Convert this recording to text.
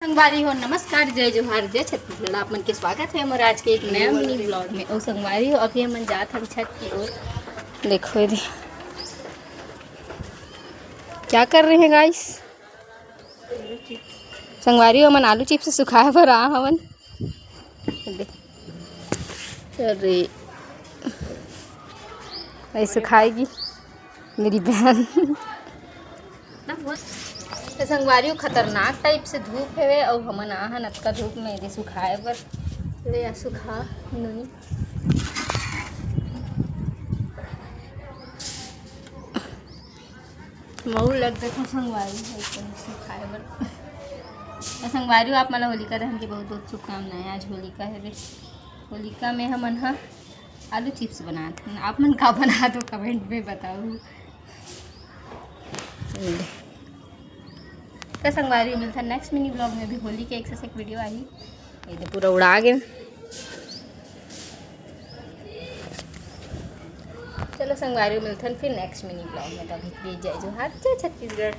संगवारी हो नमस्कार जय जोहार जय छत्तीसगढ़। आप मन के स्वागत है हमारे आज के एक नया मिनी ब्लॉग में। और संगवारी हो अभी हम जात हम छत की ओर। देखो ये क्या कर रहे हैं गाइस। संगवारी हो मन आलू चिप्स सुखाए पर आ हवन। अरे ऐसे खाएगी मेरी बहन। तो संगवारी खतरनाक टाइप से धूप है और हमन आहन अतका धूप में यदि सुखाए बर ले सुखा नहीं मऊ लग देखो संगवारी है सुखाए बर। संगवारी आप मन होलिका दहन की बहुत बहुत शुभकामनाएं। आज होलिका है रे। होलिका में हमन हा आलू चिप्स बनाते हैं। आप मन का बना दो कमेंट में बताओ। तो संगवारी मिलता है नेक्स्ट मिनी ब्लॉग में। भी होली के एक से एक वीडियो आई। ये तो पूरा उड़ा गया। चलो संगवारी मिलता है फिर नेक्स्ट मिनी ब्लॉग में। तभी जय जोहार जय छत्तीसगढ़।